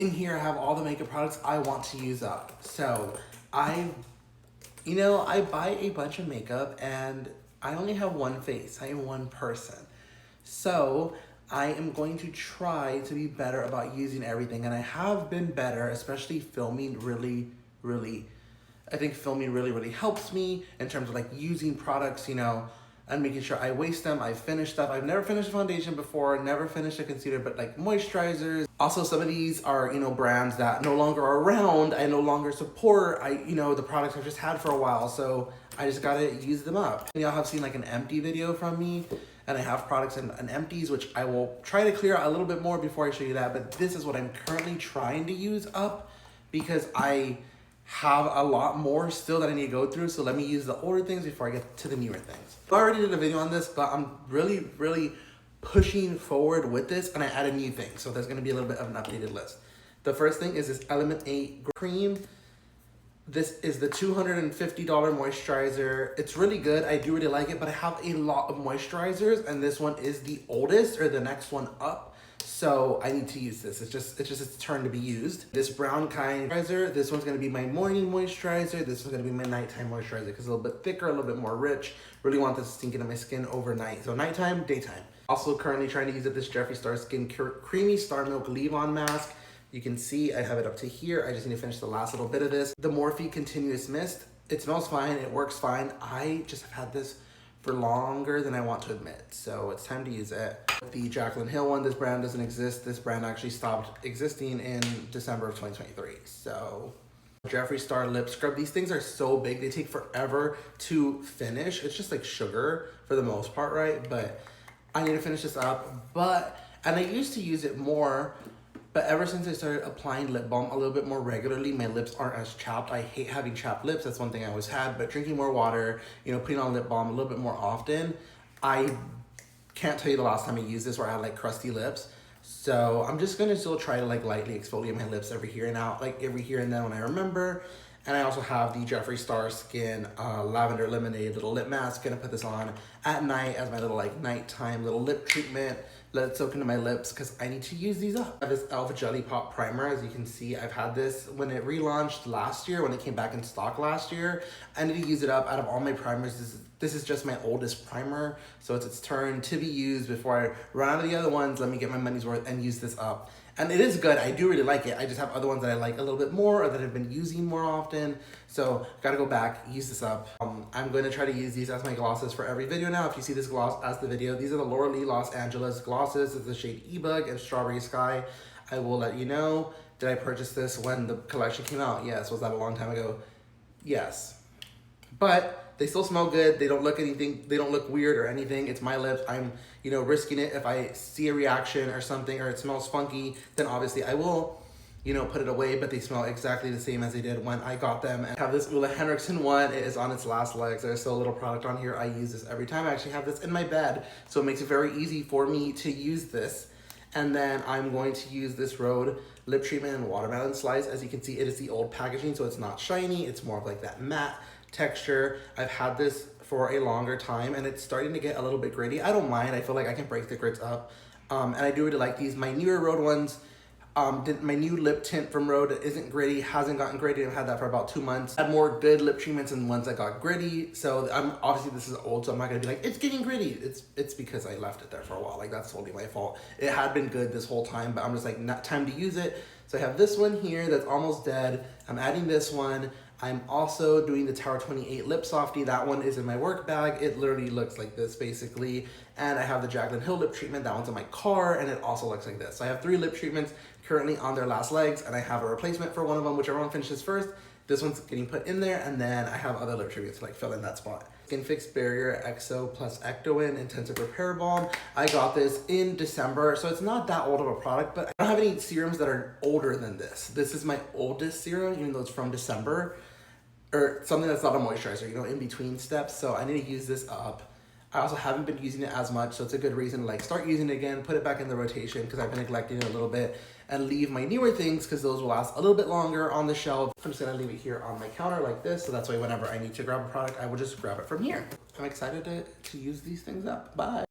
In here, I have all the makeup products I want to use up. So I buy a bunch of makeup and I only have one face. I am one person. So I am going to try to be better about using everything. And I have been better, especially filming I think filming really helps me in terms of like using products, and making sure I waste them. I finish stuff. I've never finished a foundation before, never finished a concealer, but like moisturizers. Also, some of these are, brands that no longer are around. I no longer support. The products I've just had for a while, so I just gotta use them up. Y'all have seen like an empty video from me, and I have products in empties, which I will try to clear out a little bit more before I show you that, but this is what I'm currently trying to use up because I have a lot more still that I need to go through, so let me use the older things before I get to the newer things. I already did a video on this, but I'm really pushing forward with this, and I added new things, so there's gonna be a little bit of an updated list. The first thing is this Element 8 cream. This is the $250 moisturizer. It's really good, I do really like it, but I have a lot of moisturizers, and this one is the oldest, or the next one up. So I need to use this. It's just its turn to be used. This brown kind moisturizer, this one's gonna be my morning moisturizer. This one's gonna be my nighttime moisturizer because it's a little bit thicker, a little bit more rich. Really want this to sink into my skin overnight. So nighttime, daytime. Also currently trying to use this Jeffree Star Skin Creamy Star Milk Leave-On Mask. You can see I have it up to here. I just need to finish the last little bit of this. The Morphe Continuous Mist. It smells fine, it works fine. I just have had this for longer than I want to admit, so it's time to use it. The Jaclyn Hill one, this brand doesn't exist. This brand actually stopped existing in December of 2023. So Jeffree Star Lip Scrub. These things are so big, they take forever to finish. It's just like sugar for the most part, right? But I need to finish this up. And I used to use it more, but ever since I started applying lip balm a little bit more regularly, my lips aren't as chapped. I hate having chapped lips. That's one thing I always had. But drinking more water, putting on lip balm a little bit more often, I can't tell you the last time I used this where I had like crusty lips. So I'm just gonna still try to like lightly exfoliate my lips every here and out, like every here and then when I remember. And I also have the Jeffree Star Skin Lavender Lemonade little lip mask. Gonna put this on at night as my little like nighttime little lip treatment. Let it soak into my lips because I need to use these up. I have this e.l.f. Jelly Pop Primer. As you can see, I've had this when it relaunched last year, when it came back in stock last year. I need to use it up. Out of all my primers, this is just my oldest primer, so it's its turn to be used before I run out of the other ones. Let me get my money's worth and use this up. And it is good, I do really like it. I just have other ones that I like a little bit more or that I've been using more often. So gotta go back, use this up. I'm going to try to use these as my glosses for every video now. If you see this gloss as the video, these are the Laura Lee Los Angeles glosses. It's the shade E-Bug and Strawberry Sky. I will let you know. Did I purchase this when the collection came out? Yes. Was that a long time ago? Yes. But they still smell good. They don't look weird or anything. It's my lips. I'm, risking it. If I see a reaction or something or it smells funky, then obviously I will, put it away, but they smell exactly the same as they did when I got them. And I have this Ole Henriksen one. It is on its last legs. There's still a little product on here. I use this every time. I actually have this in my bed, so it makes it very easy for me to use this. And then I'm going to use this Rhode Lip Treatment and Watermelon Slice. As you can see, it is the old packaging, so it's not shiny. It's more of like that matte texture. I've had this for a longer time and it's starting to get a little bit gritty. I don't mind. I feel like I can break the grits up. And I do really like these. My newer Rhode ones, my new lip tint from Rhode isn't gritty, hasn't gotten gritty. I've had that for about 2 months. I had more good lip treatments than ones that got gritty. So obviously this is old, so I'm not gonna be like, it's getting gritty. It's because I left it there for a while. Like that's totally my fault. It had been good this whole time, but I'm just like, not time to use it. So I have this one here that's almost dead. I'm adding this one. I'm also doing the Tower 28 Lip Softy. That one is in my work bag. It literally looks like this basically. And I have the Jaclyn Hill lip treatment. That one's in my car and it also looks like this. So I have 3 lip treatments currently on their last legs and I have a replacement for one of them, whichever one finishes first. This one's getting put in there and then I have other lip treatments to like fill in that spot. Skin Fix Barrier EXO plus Ectoin Intensive Repair Balm. I got this in December, so it's not that old of a product, but I don't have any serums that are older than this. This is my oldest serum, even though it's from December. Or something that's not a moisturizer, in between steps. So I need to use this up. I also haven't been using it as much, so it's a good reason to like start using it again, put it back in the rotation because I've been neglecting it a little bit, and leave my newer things because those will last a little bit longer on the shelf. I'm just gonna leave it here on my counter like this, so that's why whenever I need to grab a product, I will just grab it from here. I'm excited to use these things up. Bye.